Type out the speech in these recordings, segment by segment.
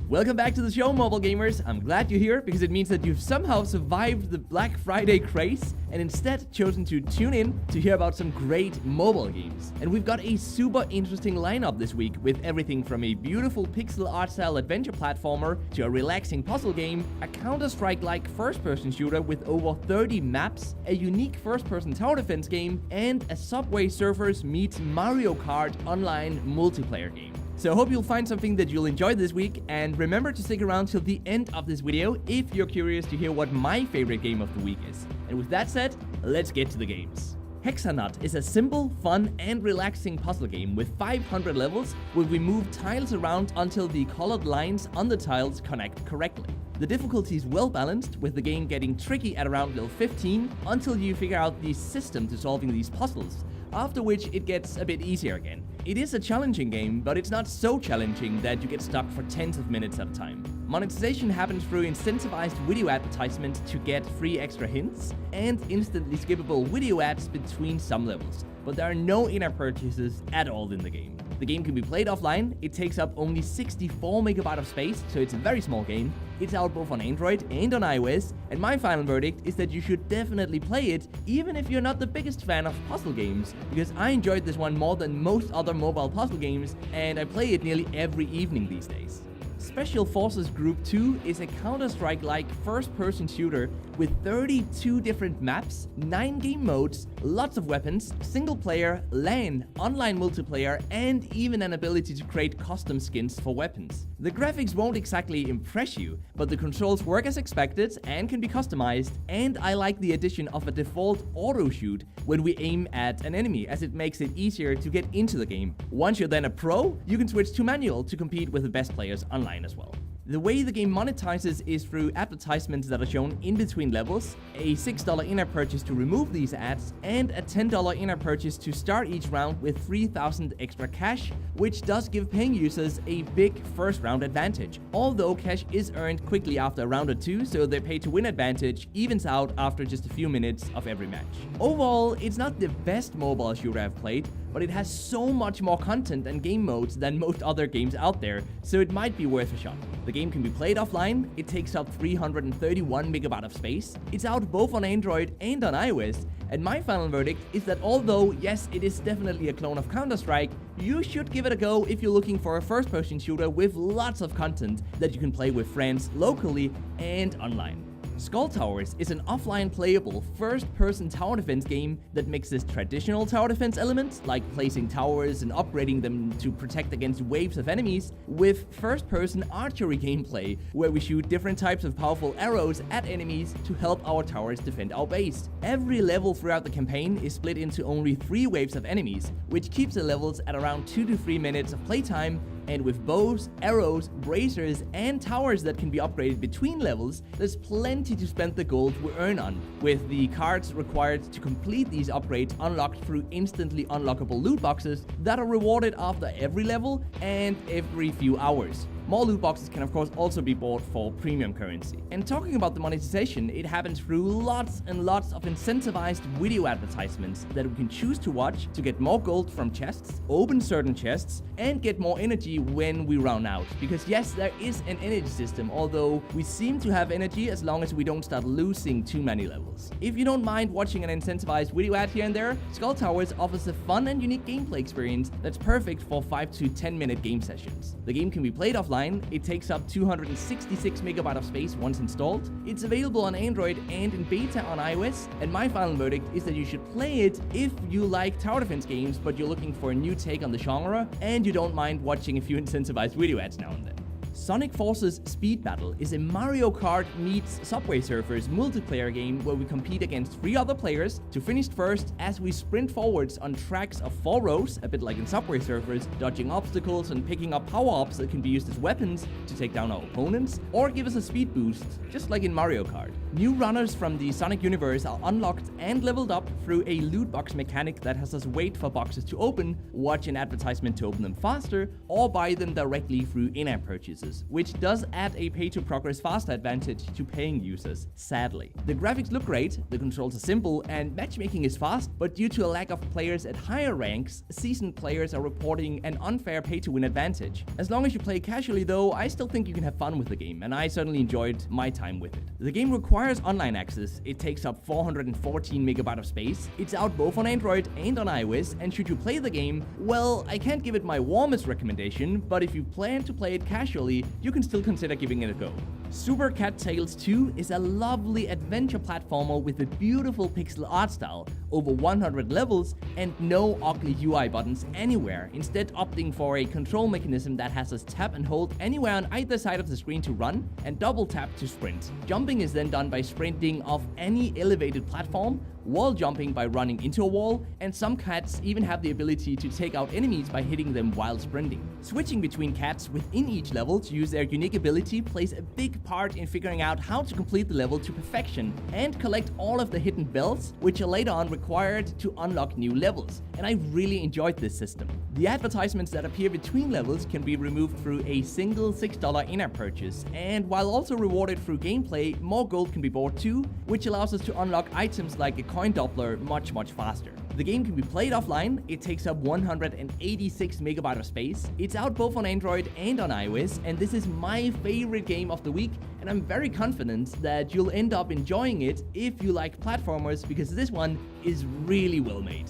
Welcome back to the show, mobile gamers. I'm glad you're here because it means that you've somehow survived the Black Friday craze and instead chosen to tune in to hear about some great mobile games. And we've got a super interesting lineup this week with everything from a beautiful pixel art style adventure platformer to a relaxing puzzle game, a Counter-Strike-like first-person shooter with over 30 maps, a unique first-person tower defense game, and a Subway Surfers meets Mario Kart online multiplayer game. So I hope you'll find something that you'll enjoy this week, and remember to stick around till the end of this video if you're curious to hear what my favorite game of the week is. And with that said, let's get to the games. Hexa Knot is a simple, fun, and relaxing puzzle game with 500 levels where we move tiles around until the colored lines on the tiles connect correctly. The difficulty is well balanced, with the game getting tricky at around level 15 until you figure out the system to solving these puzzles, after which it gets a bit easier again. It is a challenging game, but it's not so challenging that you get stuck for tens of minutes at a time. Monetization happens through incentivized video advertisements to get free extra hints and instantly skippable video ads between some levels, but there are no in-app purchases at all in the game. The game can be played offline, it takes up only 64 MB of space, so it's a very small game. It's out both on Android and on iOS, and my final verdict is that you should definitely play it, even if you're not the biggest fan of puzzle games, because I enjoyed this one more than most other mobile puzzle games, and I play it nearly every evening these days. Special Forces Group 2 is a Counter-Strike-like first-person shooter with 32 different maps, 9 game modes, lots of weapons, single-player, LAN, online multiplayer, and even an ability to create custom skins for weapons. The graphics won't exactly impress you, but the controls work as expected and can be customized, and I like the addition of a default auto-shoot when we aim at an enemy, as it makes it easier to get into the game. Once you're then a pro, you can switch to manual to compete with the best players online as well. The way the game monetizes is through advertisements that are shown in between levels, a $6 in-app purchase to remove these ads, and a $10 in-app purchase to start each round with 3,000 extra cash, which does give paying users a big first round advantage. Although cash is earned quickly after a round or two, so their pay to win advantage evens out after just a few minutes of every match. Overall, it's not the best mobile shooter I've played, but it has so much more content and game modes than most other games out there, so it might be worth a shot. The game can be played offline, it takes up 331 MB of space, it's out both on Android and on iOS, and my final verdict is that although, yes, it is definitely a clone of Counter-Strike, you should give it a go if you're looking for a first-person shooter with lots of content that you can play with friends locally and online. Skull Towers is an offline playable first-person tower defense game that mixes traditional tower defense elements like placing towers and upgrading them to protect against waves of enemies with first-person archery gameplay where we shoot different types of powerful arrows at enemies to help our towers defend our base. Every level throughout the campaign is split into only 3 waves of enemies, which keeps the levels at around 2 to 3 minutes of playtime, and with bows, arrows, bracers, and towers that can be upgraded between levels, there's plenty to spend the gold we earn on, with the cards required to complete these upgrades unlocked through instantly unlockable loot boxes that are rewarded after every level and every few hours. More loot boxes can of course also be bought for premium currency. And talking about the monetization, it happens through lots and lots of incentivized video advertisements that we can choose to watch to get more gold from chests, open certain chests, and get more energy when we run out. Because yes, there is an energy system, although we seem to have energy as long as we don't start losing too many levels. If you don't mind watching an incentivized video ad here and there, Skull Towers offers a fun and unique gameplay experience that's perfect for 5 to 10 minute game sessions. The game can be played offline. It takes up 266 MB of space once installed. It's available on Android and in beta on iOS, and my final verdict is that you should play it if you like tower defense games but you're looking for a new take on the genre and you don't mind watching a few incentivized video ads now and then. Sonic Forces Speed Battle is a Mario Kart meets Subway Surfers multiplayer game where we compete against 3 other players to finish first as we sprint forwards on tracks of 4 rows, a bit like in Subway Surfers, dodging obstacles and picking up power-ups that can be used as weapons to take down our opponents, or give us a speed boost, just like in Mario Kart. New runners from the Sonic universe are unlocked and leveled up through a loot box mechanic that has us wait for boxes to open, watch an advertisement to open them faster, or buy them directly through in-app purchases. bonuses, which does add a pay-to-progress faster advantage to paying users, sadly. The graphics look great, the controls are simple, and matchmaking is fast, but due to a lack of players at higher ranks, seasoned players are reporting an unfair pay-to-win advantage. As long as you play casually though, I still think you can have fun with the game, and I certainly enjoyed my time with it. The game requires online access, it takes up 414 megabytes of space, it's out both on Android and on iOS, and should you play the game, well, I can't give it my warmest recommendation, but if you plan to play it casually, you can still consider giving it a go. Supercat Tales 2 is a lovely adventure platformer with a beautiful pixel art style, over 100 levels, and no ugly UI buttons anywhere, instead opting for a control mechanism that has us tap and hold anywhere on either side of the screen to run, and double tap to sprint. Jumping is then done by sprinting off any elevated platform, wall jumping by running into a wall, and some cats even have the ability to take out enemies by hitting them while sprinting. Switching between cats within each level to use their unique ability plays a big part in figuring out how to complete the level to perfection and collect all of the hidden bells, which are later on required to unlock new levels, and I really enjoyed this system. The advertisements that appear between levels can be removed through a single $6 in-app purchase, and while also rewarded through gameplay, more gold can be bought too, which allows us to unlock items like a coin doubler much faster. The game can be played offline, it takes up 186 megabytes of space, it's out both on Android and on iOS, and this is my favorite game of the week, and I'm very confident that you'll end up enjoying it if you like platformers, because this one is really well made.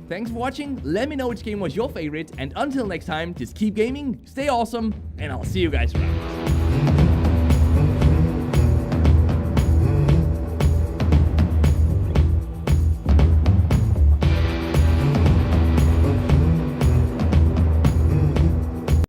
Thanks for watching, let me know which game was your favorite, and until next time, just keep gaming, stay awesome, and I'll see you guys around.